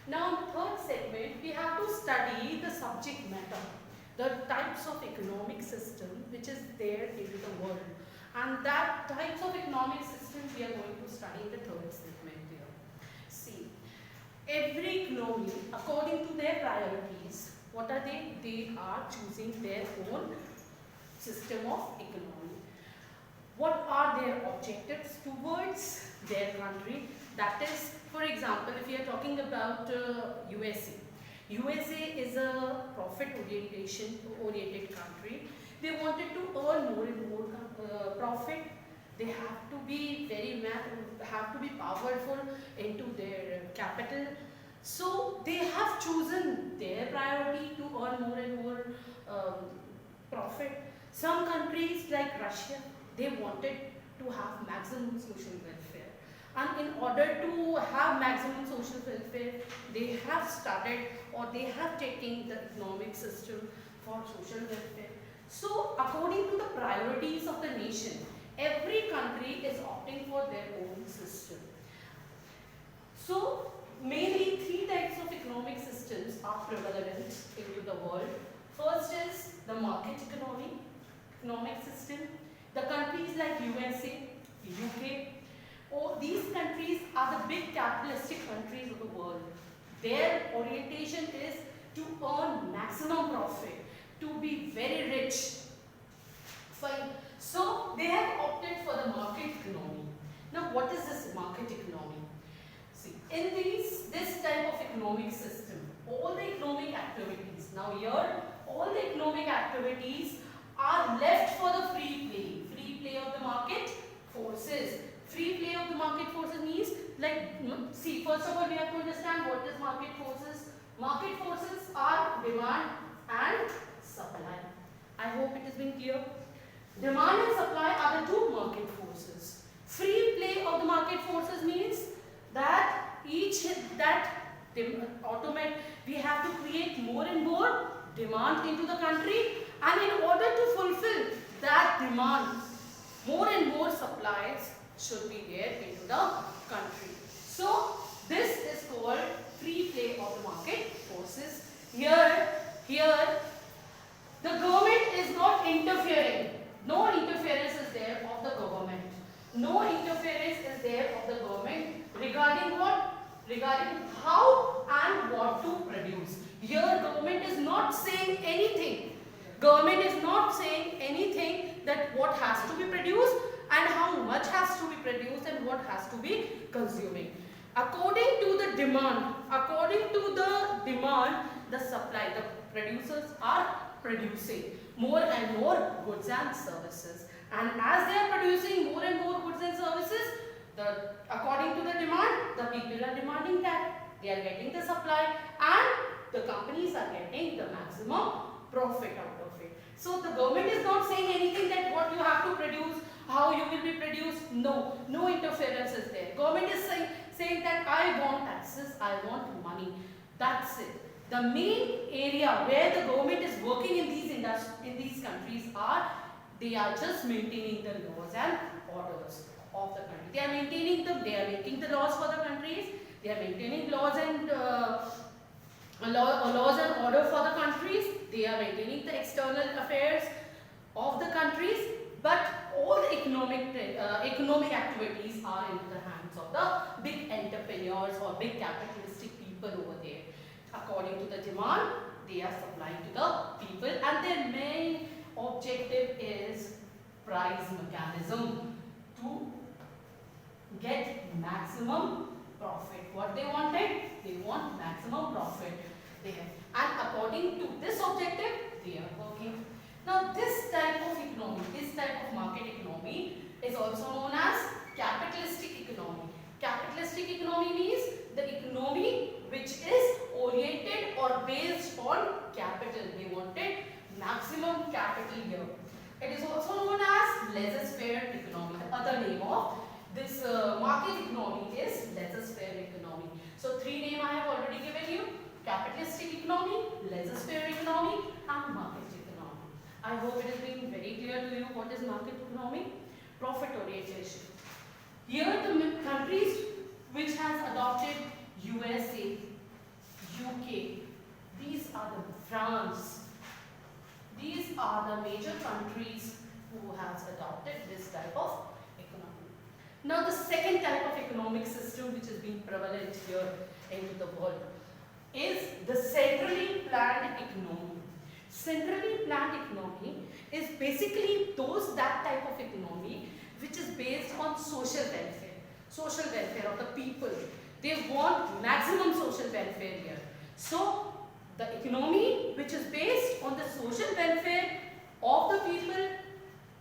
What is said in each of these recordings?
Now in the third segment, we have to study the subject matter, the types of economic system which is there in the world. And that types of economic system we are going to study in the third segment here. See, every economy, according to their priorities, what are they? They are choosing their own system of economy. What are their objectives towards their country? That is, for example, if we are talking about USA. USA is a profit oriented country. They wanted to earn more and more profit. They have to be powerful into their capital. So they have chosen their priority to earn more and more profit. Some countries like Russia, they wanted to have maximum social welfare, and in order to have maximum social welfare, they have started or they have taken the economic system for social welfare. So according to the priorities of the nation, every country is opting for their own system. So mainly three types of economic systems are prevalent into the world. First is the market economic system. The countries like USA, UK, these countries are the big capitalistic countries of the world. Their orientation is to earn maximum profit, to be very rich. Fine. So they have opted for the market economy. Now what is this market economy? See, in this type of economic system, all the economic activities, now here all the economic activities are left for the free play of the market forces. Free play of the market forces means, like, see, first of all we have to understand what is market forces. Market forces are demand and supply. I hope it has been clear. Demand and supply are the two market forces. Free play of the market forces means that we have to create more and more demand into the country, and in order to fulfill that demand, more and more supplies should be there into the country. So this is called free play of the market forces. Here the government is not interfering. No interference is there of the government. No interference is there of the government regarding what? Regarding how and what to produce. Here government is not saying anything. Government is not saying anything that what has to be produced and how much has to be produced and what has to be consuming. According to the demand, the supply, the producers are producing more and more goods and services. And as they are producing more and more goods and services, according to the demand, the people are demanding that. They are getting the supply and the companies are getting the maximum profit out of it. So the government is not saying anything that what you have to produce, how you will be produced. No interference is there. Government is saying that I want taxes, I want money. That's it. The main area where the government is working in these countries they are just maintaining the laws and orders of the country. They are maintaining them. They are making the laws for the countries. They are maintaining laws and order for the countries. They are maintaining the external affairs of the countries. But all the economic activities are in the hands of the big entrepreneurs or big capitalistic people over there. According to the demand, they are supplying to the people, and their main objective is price mechanism to get maximum profit. What they wanted? They want maximum profit there. And according to this objective, they are working. Now this type of economy, this type of market economy is also known as capitalistic economy. Capitalistic economy means the economy which is oriented or based on capital. They wanted maximum capital here. It is also known as laissez-faire economy. The other name of this market economy is laissez-faire economy. So three names I have already given you: capitalistic economy, laissez-faire economy, and market economy. I hope it has been very clear to you what is market economy. Profit orientation. Here the countries which has adopted USA. UK, these are the France. These are the major countries who has adopted this type of economy. Now the second type of economic system which has been prevalent here into the world is the centrally planned economy. Centrally planned economy is basically that type of economy which is based on social welfare of the people. They want maximum social welfare here. So the economy which is based on the social welfare of the people,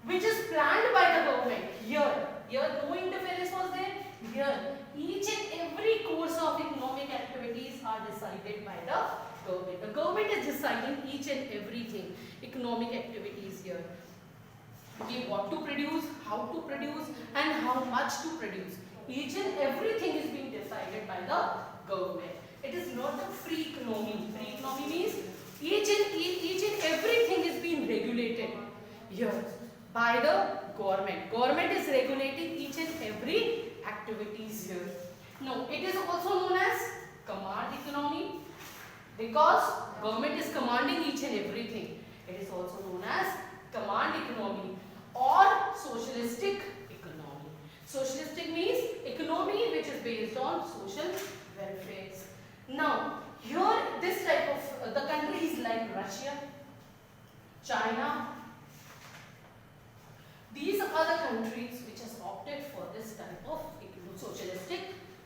which is planned by the government. Here no interference was there. Here each and every course of economic activities are decided by the government. The government is deciding each and everything, economic activities here. Okay, what to produce, how to produce, and how much to produce. Each and everything is being decided by the government. It is not a free economy. Free economy means each and everything is being regulated here by the government. Government is regulating each and every activities here. Now, it is also known as command economy because government is commanding each and everything. It is also known as command economy or socialistic economy. Socialistic means economy which is based on social welfare. Now, here this type of the countries like Russia, China, these are the countries which has opted for this type of socialistic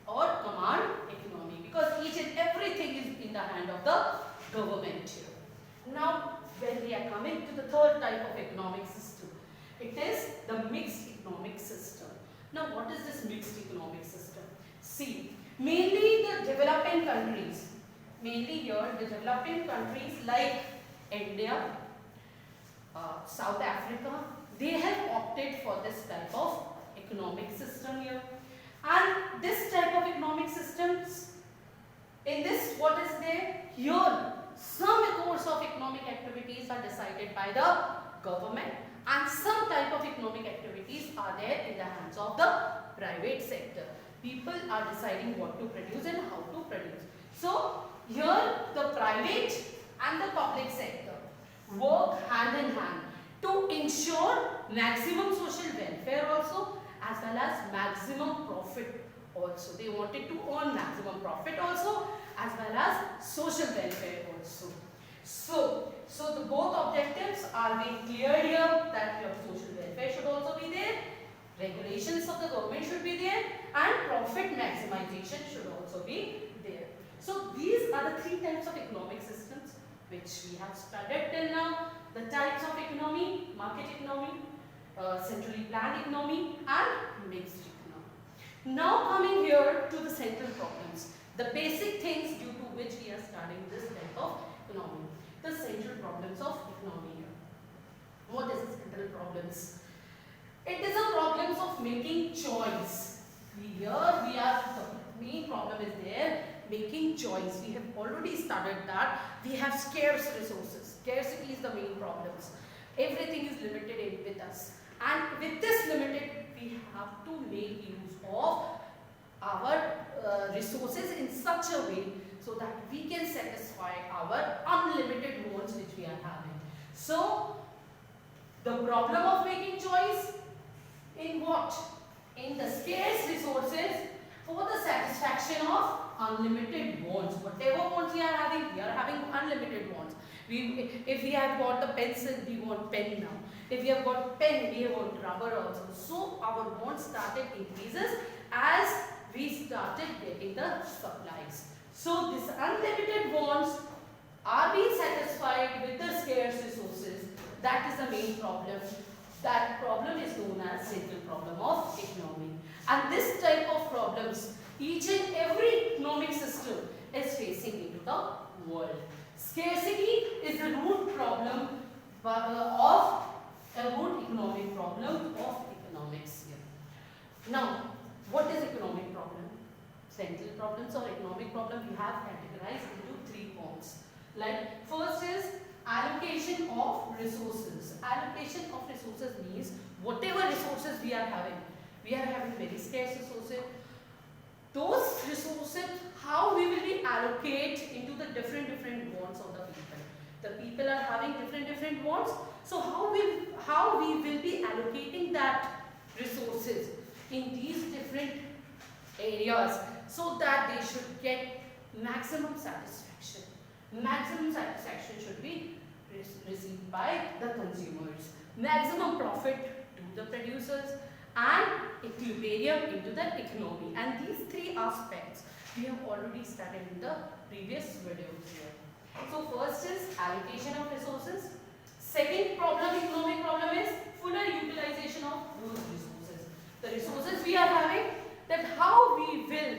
or command economy because each and everything is in the hand of the government here. Now, when we are coming to the third type of economic system, it is the mixed economic system. Now, what is this mixed economic system? See, mainly the developing countries, mainly here the developing countries like India, South Africa, they have opted for this type of economic system here. And this type of economic systems, in this what is there? Here, some course of economic activities are decided by the government and some type of economic activities are there in the hands of the private sector. People are deciding what to produce and how to produce. So, here the private and the public sector work hand in hand to ensure maximum social welfare also as well as maximum profit also. They wanted to earn maximum profit also as well as social welfare also. So the both objectives are being cleared here that your social welfare should also be there, regulations of the government should be there and profit maximization should also be there. So these are the three types of economic systems which we have studied till now. The types of economy, market economy, centrally planned economy and mixed economy. Now coming here to the central problems, the basic things due to which we are studying this type of economy. The central problems of economy here. What is the central problems? It is a problems of making choice. Here we are, the main problem is there, making choice. We have already studied that. We have scarce resources. Scarcity is the main problems. Everything is limited with us. And with this limited, we have to make use of our resources in such a way so that we can satisfy our unlimited wants which we are having. So, the problem of making choice in what? In the scarce resources for the satisfaction of unlimited wants. Whatever wants we are having unlimited wants. If we have got a pencil, we want pen now. If we have got pen, we want rubber also. So our wants started increases as we started getting the supplies. So these unlimited wants are being satisfied with the scarce resources. That is the main problem. That problem is known as central problem of economy. And this type of problems, each and every economic system is facing into the world. Scarcity is the root problem of a root economic problem of economics here. Now, what is economic problem? Central problems or economic problem we have categorized into three forms. Like first is allocation of resources. Allocation of resources means whatever resources we are having very scarce resources. those resources, how we will be allocate into the different wants of the people. The people are having different wants, so how we will be allocating that resources in these different areas so that they should get maximum satisfaction. Maximum satisfaction should be received by the consumers. Maximum profit to the producers and equilibrium into the economy. And these three aspects we have already studied in the previous videos here. So first is allocation of resources. Second economic problem is fuller utilization of those resources. The resources we are having, that how we will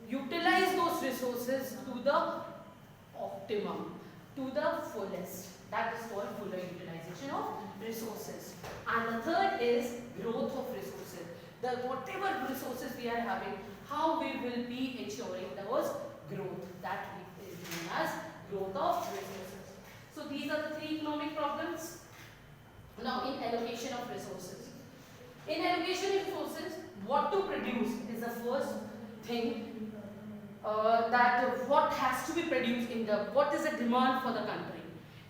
utilize those resources to the optimum, to the fullest. That is called fuller utilization of resources. And the third is growth of resources. Whatever resources we are having, how we will be ensuring those growth. That is known as growth of resources. So these are the three economic problems. Now in allocation of resources. In allocation of resources, what to produce is the first thing. That what has to be produced in what is the demand for the country.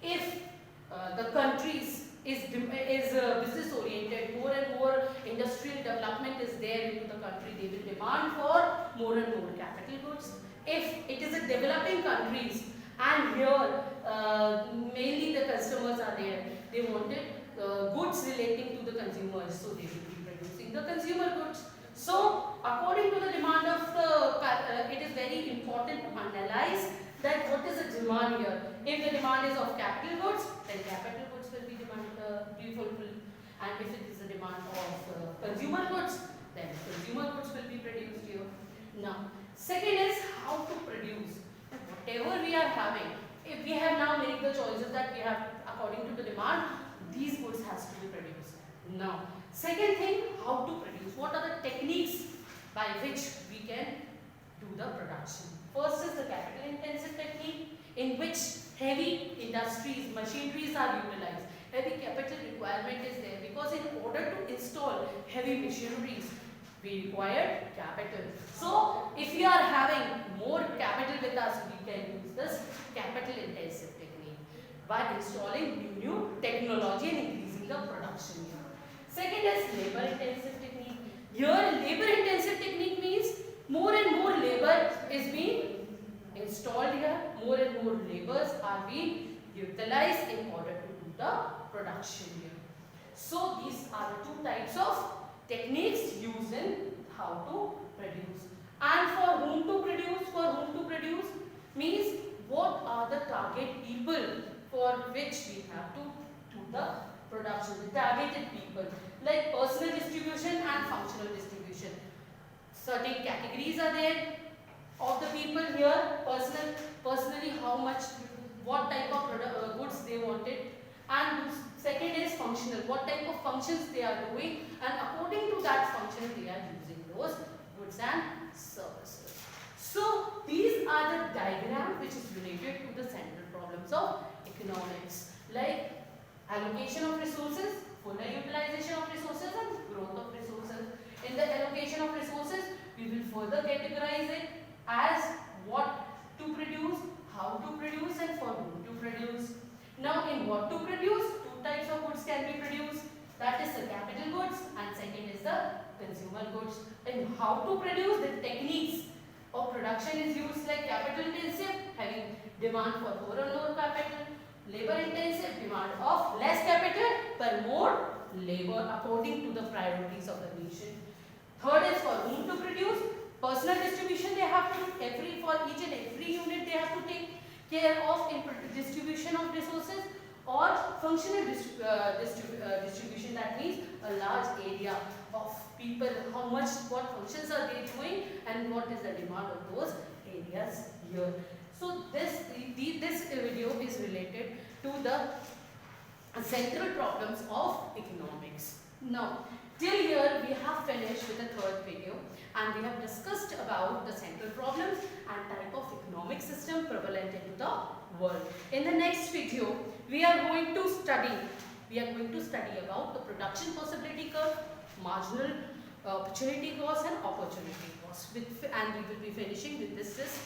If the countries is business oriented, more and more industrial development is there into the country, they will demand for more and more capital goods. If it is a developing countries, and here mainly the customers are there, they wanted goods relating to the consumers, so they will be producing the consumer goods. So according to the demand of the, it is very important to analyze that what is the demand here. If the demand is of capital goods, then capital goods will be fulfilled, and if it is the demand of consumer goods, then consumer goods will be produced here. Now, second is how to produce. Whatever we are having, if we have now made the choices that we have according to the demand, these goods has to be produced. Now, second thing, how to produce. What are the techniques by which we can do the production? First is the capital intensive technique, in which heavy industries, machineries are utilized. Heavy capital requirement is there because in order to install heavy machineries, we require capital. So if we are having more capital with us, we can use this capital intensive technique by installing new technology and increasing the production here. Second is labor intensive technique. Here labor intensive technique means more and more labor is being installed here, more and more labors are being utilized in order to do the production here. So these are the two types of techniques used in how to produce. And for whom to produce? For whom to produce means what are the target people for which we have to do the production. The targeted people like personal distribution and functional distribution. Certain categories are there of the people here. Personally how much, what type of goods they wanted. And second is functional, what type of functions they are doing, and according to that function they are using those goods and services. So these are the diagram which is related to the central problems of economics, like allocation of resources, fuller utilization of resources, and growth of resources. In the allocation of resources, we will further categorize it as what to produce, how to produce, and for whom to produce. Now in what to produce, two types of goods can be produced, that is the capital goods and second is the consumer goods. And how to produce, the techniques of production is used like capital intensive, having demand for more and more capital, labor intensive, demand of less capital but more labor according to the priorities of the nation. Third is for whom to produce, personal distribution they have to do, for each and every unit they have to take care of in distribution of resources, or functional distribution, that means a large area of people, how much, what functions are they doing and what is the demand of those areas here. So this video is related to the central problems of economics. Now till here we have finished with the third video and we have discussed about the central problems and type of economic system prevalent in the world. In the next video we are going to study about the production possibility curve, marginal opportunity cost and opportunity cost. And we will be finishing with this is